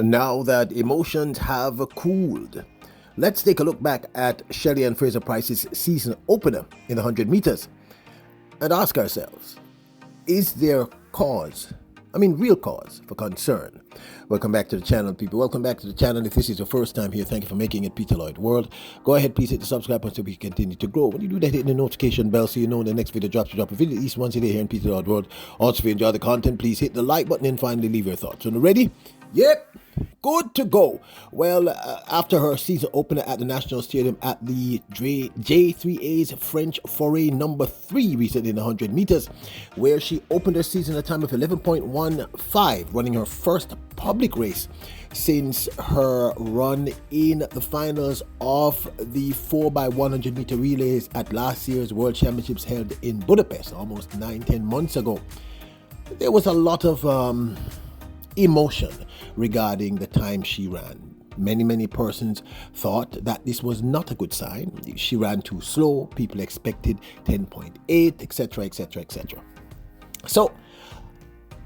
Now that emotions have cooled, let's take a look back at Shelly-Ann Fraser-Pryce's season opener in the 100 meters and ask ourselves, is there real cause for concern? Welcome back to the channel, people. Welcome back to the channel. If this is your first time here, thank you for making it Peter Lloyd World. Go ahead, please hit the subscribe button so we can continue to grow. When you do that, hit the notification bell so you know when the next video drops. You drop a video at least once a day here in Peter Lloyd World. Also, if you enjoy the content, please hit the like button and finally leave your thoughts. So, ready? Yep. Good to go. Well, after her season opener at the National Stadium at the J3A's French Foray number 3 recently in the 100 meters, where she opened her season at a time of 11.15, running her first public race since her run in the finals of the 4x100 meter relays at last year's World Championships held in Budapest almost 9-10 months ago. There was a lot of emotion regarding the time she ran. Many persons thought that this was not a good sign. She ran too slow. People expected 10.8, etc., etc., etc. So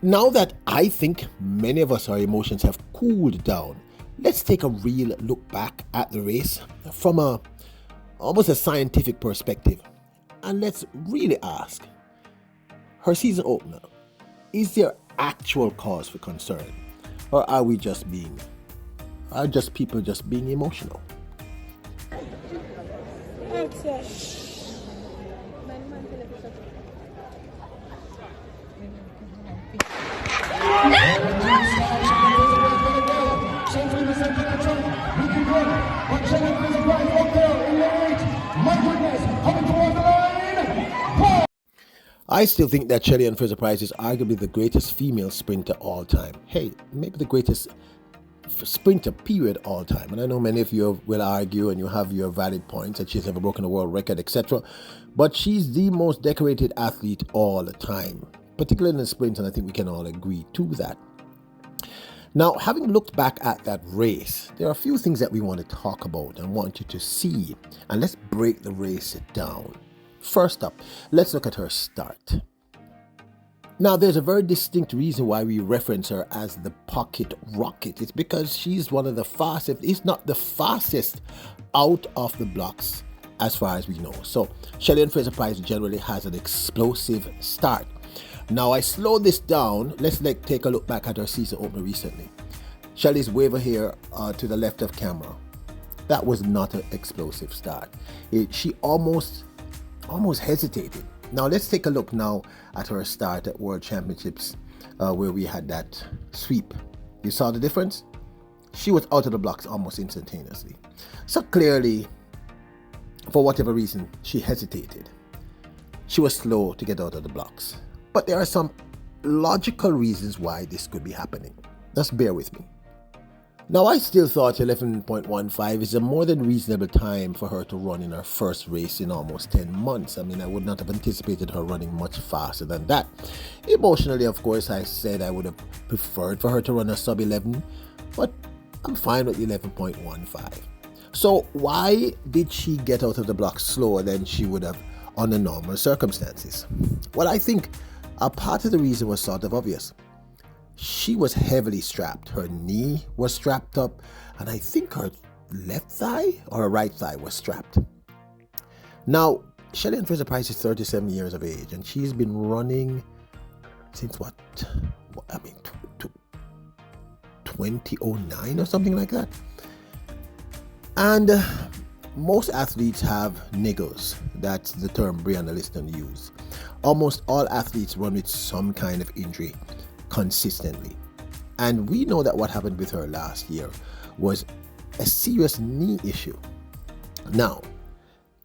now that I think many of us, our emotions have cooled down, let's take a real look back at the race from almost a scientific perspective, and let's really ask, her season opener, is there actual cause for concern, or are people just being emotional? I still think that Shelly-Ann Fraser-Pryce is arguably the greatest female sprinter all time. Hey, maybe the greatest sprinter period all time. And I know many of you will argue and you have your valid points that she's never broken a world record, etc. But she's the most decorated athlete all the time, particularly in the sprint, and I think we can all agree to that. Now, having looked back at that race, there are a few things that we want to talk about and want you to see, and let's break the race down. First up, let's look at her start. Now, there's a very distinct reason why we reference her as the pocket rocket. It's because she's one of the fastest, if not the fastest, out of the blocks as far as we know. So, Shelly-Ann Fraser-Pryce generally has an explosive start. Now, I slowed this down. Let's take a look back at her season opener recently. Shelly's waver here to the left of camera. That was not an explosive start. She almost hesitated. Now let's take a look now at her start at World Championships where we had that sweep. You saw the difference? She was out of the blocks almost instantaneously. So clearly, for whatever reason, she hesitated. She was slow to get out of the blocks. But there are some logical reasons why this could be happening. Just bear with me. Now, I still thought 11.15 is a more than reasonable time for her to run in her first race in almost 10 months. I mean, I would not have anticipated her running much faster than that. Emotionally, of course, I said I would have preferred for her to run a sub 11, but I'm fine with 11.15. So why did she get out of the block slower than she would have under normal circumstances? Well, I think a part of the reason was sort of obvious. She was heavily strapped. Her knee was strapped up, and I think her left thigh or her right thigh was strapped. Now, Shelly-Ann Fraser-Pryce is 37 years of age, and she's been running since 2009 or something like that. And most athletes have niggles. That's the term Brianna Liston used. Almost all athletes run with some kind of injury consistently, and we know that what happened with her last year was a serious knee issue. Now,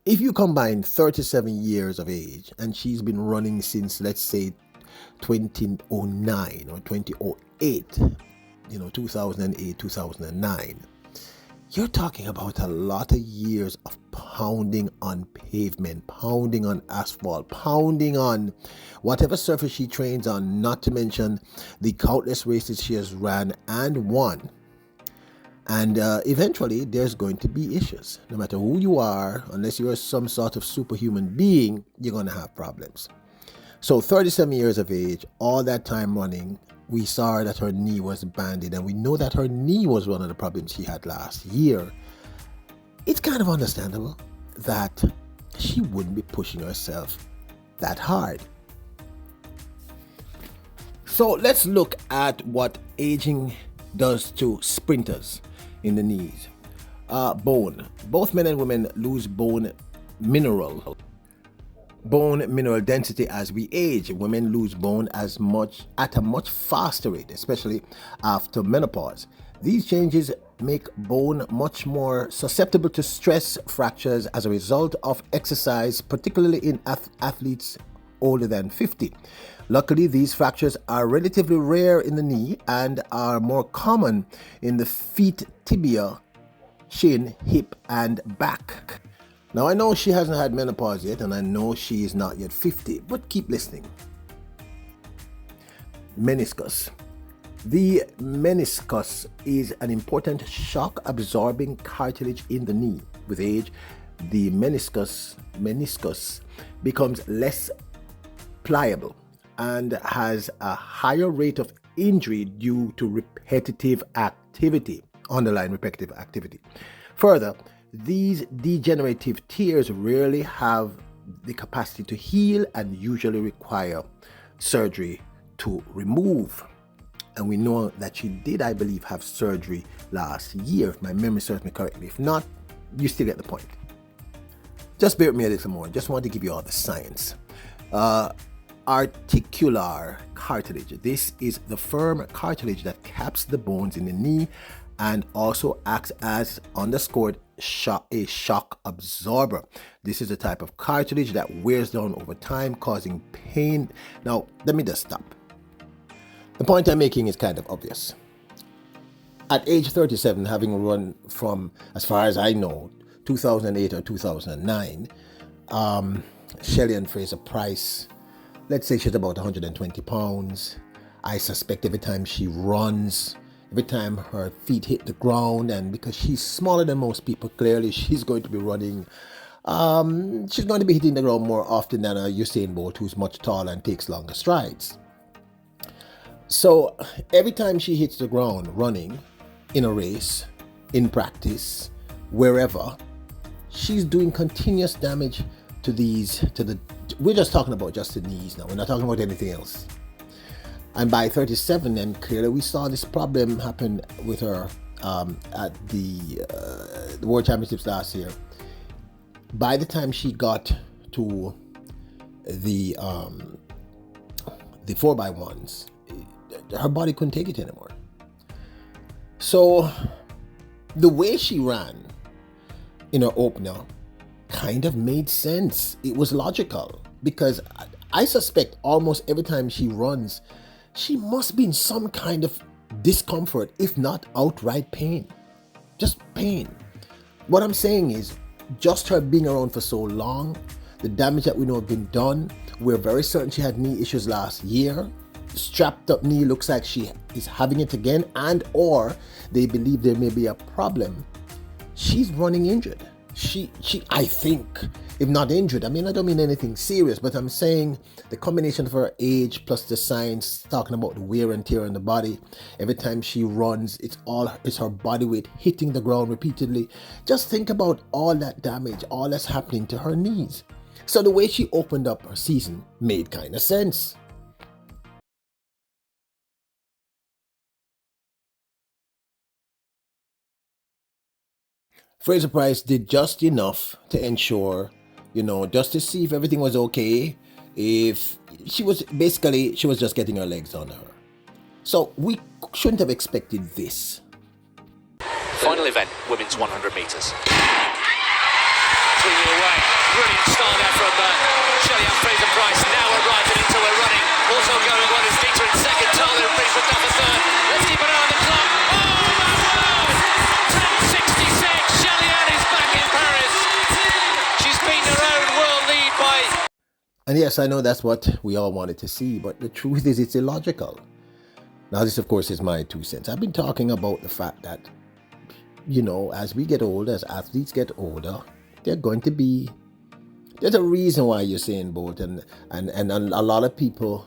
if you combine 37 years of age and she's been running since, let's say, 2009 or 2008, 2008, 2009, you're talking about a lot of years of pounding on pavement, pounding on asphalt, pounding on whatever surface she trains on, not to mention the countless races she has ran and won. And eventually, there's going to be issues. No matter who you are, unless you're some sort of superhuman being, you're going to have problems. So 37 years of age, all that time running, we saw that her knee was banded, and we know that her knee was one of the problems she had last year. It's kind of understandable that she wouldn't be pushing herself that hard. So let's look at what aging does to sprinters in the knees. Bone. Both men and women lose bone mineral density as we age. Women lose bone at a much faster rate, especially after menopause. These changes make bone much more susceptible to stress fractures as a result of exercise, particularly in athletes older than 50. Luckily, these fractures are relatively rare in the knee and are more common in the feet, tibia, shin, hip, and back. Now, I know she hasn't had menopause yet, and I know she is not yet 50, but keep listening. Meniscus. The meniscus is an important shock-absorbing cartilage in the knee. With age, the meniscus becomes less pliable and has a higher rate of injury due to repetitive activity, underlying repetitive activity. Further, these degenerative tears rarely have the capacity to heal and usually require surgery to remove. And we know that she did, I believe, have surgery last year, if my memory serves me correctly. If not, you still get the point. Just bear with me a little more. Just want to give you all the science. Articular cartilage. This is the firm cartilage that caps the bones in the knee and also acts as underscored a shock absorber. This is a type of cartilage that wears down over time, causing pain. Now, let me just stop. The point I'm making is kind of obvious. At age 37, having run from, as far as I know, 2008 or 2009, Shelly-Ann Fraser-Pryce, let's say she's about 120 pounds. I suspect every time she runs, every time her feet hit the ground, and because she's smaller than most people, clearly she's going to be running. She's going to be hitting the ground more often than a Usain Bolt, who's much taller and takes longer strides. So every time she hits the ground running, in a race, in practice, wherever, she's doing continuous damage to we're just talking about just the knees now. We're not talking about anything else. And by 37, and clearly we saw this problem happen with her at the World Championships last year. By the time she got to the 4x1s, her body couldn't take it anymore. So the way she ran in her opener kind of made sense. It was logical, because I suspect almost every time she runs, she must be in some kind of discomfort, if not outright pain. Just pain. What I'm saying is, just her being around for so long, the damage that we know have been done, we're very certain she had knee issues last year. Strapped up knee looks like she is having it again, and or they believe there may be a problem. She's running injured. I think, if not injured, I mean, I don't mean anything serious, but I'm saying the combination of her age plus the science talking about the wear and tear on the body. Every time she runs, it's her body weight hitting the ground repeatedly. Just think about all that damage, all that's happening to her knees. So the way she opened up her season made kind of sense. Fraser-Pryce did just enough to ensure, just to see if everything was okay. If she was just getting her legs under her. So we shouldn't have expected this. Final event, women's 100 metres. Swinging away, brilliant start there from Shelly-Ann Fraser-Pryce, now arriving into her running. Also going well is Dieter in second, Tyler and British for third. Let's keep an eye on the clock. And yes, I know that's what we all wanted to see, but the truth is it's illogical. Now, this, of course, is my 2 cents. I've been talking about the fact that, as we get older, as athletes get older, there's a reason why Usain Bolt and a lot of people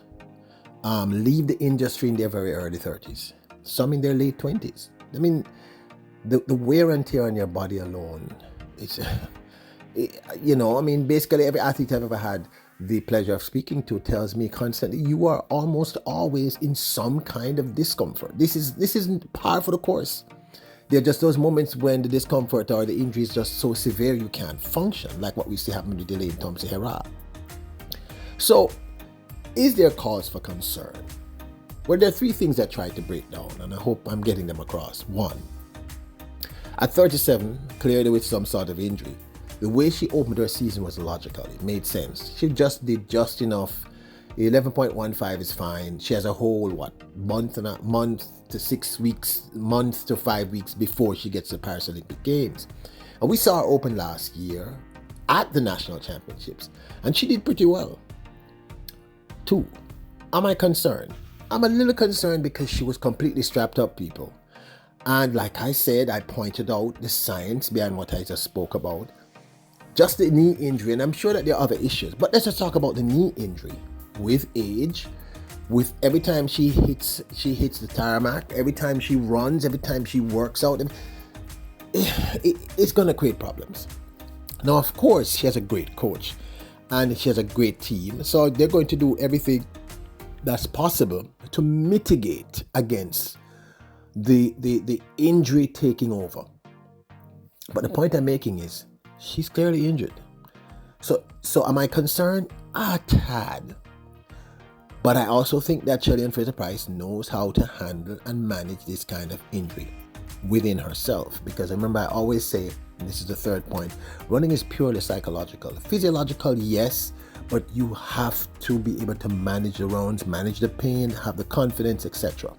leave the industry in their very early 30s, some in their late 20s. I mean, the wear and tear on your body alone, it's, I mean, basically every athlete I've ever had the pleasure of speaking to tells me constantly, you are almost always in some kind of discomfort. This isn't par for the course. There are just those moments when the discomfort or the injury is just so severe you can't function, like what we see happen with Elaine Thompson-Herah. So, is there cause for concern? Well, there are three things I tried to break down, and I hope I'm getting them across. One, at 37, clearly with some sort of injury, the way she opened her season was logical. It made sense. She just did just enough. 11.15 is fine. She has a whole, month to 6 weeks, month to 5 weeks before she gets to Paris Olympic Games. And we saw her open last year at the National Championships, and she did pretty well. Two, am I concerned? I'm a little concerned because she was completely strapped up, people. And like I said, I pointed out the science behind what I just spoke about. Just the knee injury, and I'm sure that there are other issues, but let's just talk about the knee injury. With age, with every time she hits the tarmac, every time she runs, every time she works out, it's going to create problems. Now, of course, she has a great coach and she has a great team, so they're going to do everything that's possible to mitigate against the injury taking over. But the point I'm making is she's clearly injured. So am I concerned? A tad. But I also think that Shelly-Ann Fraser-Pryce knows how to handle and manage this kind of injury within herself. Because remember, I always say, and this is the third point, running is purely psychological. Physiological, yes, but you have to be able to manage the rounds, manage the pain, have the confidence, etc.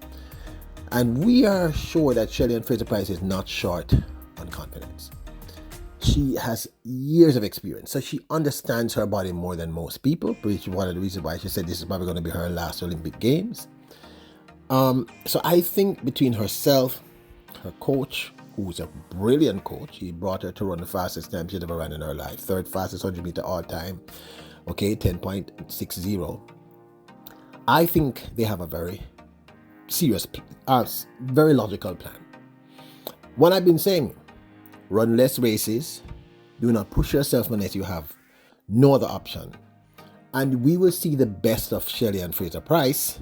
And we are sure that Shelly-Ann Fraser-Pryce is not short on confidence. She has years of experience, so she understands her body more than most people, which is one of the reasons why she said this is probably going to be her last Olympic Games. So I think between herself, her coach, who's a brilliant coach, he brought her to run the fastest time she'd ever run in her life, third fastest 100-meter all time, 10.60. I think they have a very serious, very logical plan. What I've been saying, run less races, do not push yourself unless you have no other option. And we will see the best of Shelly-Ann Fraser-Pryce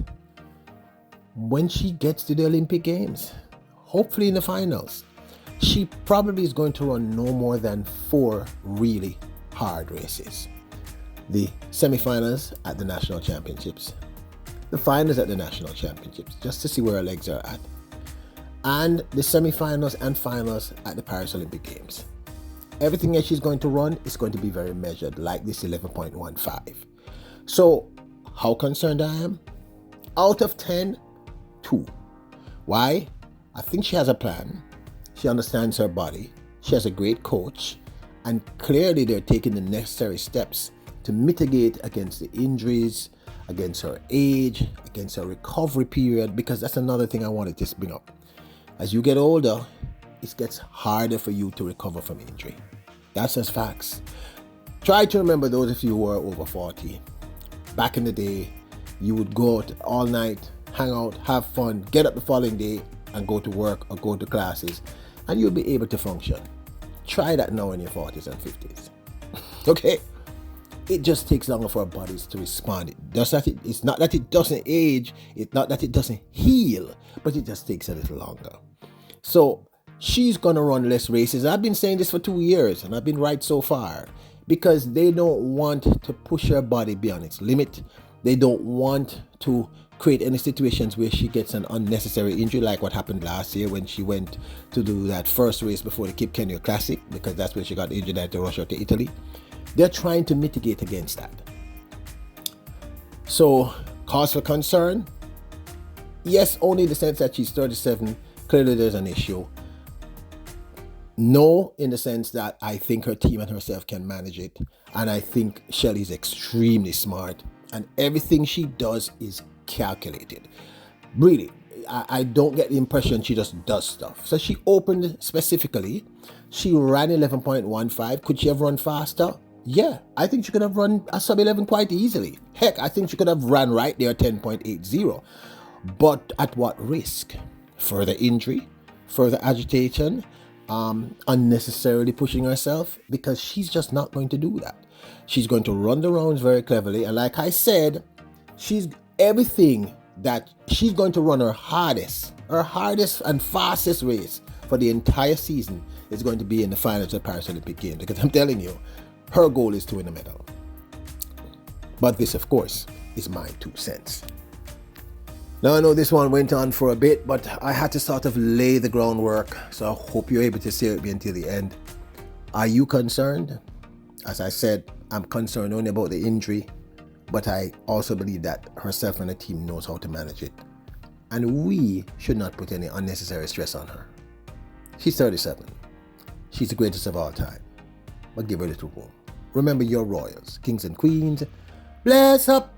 when she gets to the Olympic Games, hopefully in the finals. She probably is going to run no more than 4 really hard races. The semifinals at the National Championships, the finals at the National Championships, just to see where her legs are at, and the semifinals and finals at the Paris Olympic Games. Everything that she's going to run is going to be very measured, like this 11.15. So, how concerned I am? Out of 10, 2. Why? I think she has a plan. She understands her body. She has a great coach. And clearly they're taking the necessary steps to mitigate against the injuries, against her age, against her recovery period, because that's another thing I wanted to bring up. As you get older, it gets harder for you to recover from injury. That's just facts. Try to remember those of you who are over 40. Back in the day, you would go out all night, hang out, have fun, get up the following day and go to work or go to classes, and you'll be able to function. Try that now in your 40s and 50s. Okay? It just takes longer for our bodies to respond. It's not that it doesn't age, it's not that it doesn't heal, but it just takes a little longer. So she's going to run less races. I've been saying this for 2 years, and I've been right so far, because they don't want to push her body beyond its limit. They don't want to create any situations where she gets an unnecessary injury, like what happened last year when she went to do that first race before the Cape Kenya Classic, because that's where she got injured at the Russia to Italy. They're trying to mitigate against that. So, cause for concern? Yes, only in the sense that she's 37. Clearly there's an issue. No, in the sense that I think her team and herself can manage it. And I think Shelly's extremely smart. And everything she does is calculated. Really, I don't get the impression she just does stuff. So she opened specifically. She ran 11.15. Could she have run faster? Yeah, I think she could have run a sub 11 quite easily. Heck, I think she could have run right there 10.80. But at what risk? Further injury, further agitation, unnecessarily pushing herself, because she's just not going to do that. She's going to run the rounds very cleverly, and like I said, she's everything that she's going to run her hardest and fastest race for the entire season is going to be in the finals of Paris Olympic Games, because I'm telling you, her goal is to win a medal. But this, of course, is my 2 cents. Now, I know this one went on for a bit, but I had to sort of lay the groundwork, so I hope you're able to stay with me until the end. Are you concerned? As I said, I'm concerned only about the injury, but I also believe that herself and the team knows how to manage it. And we should not put any unnecessary stress on her. She's 37. She's the greatest of all time. But give her a little room. Remember your royals, kings and queens. Bless up.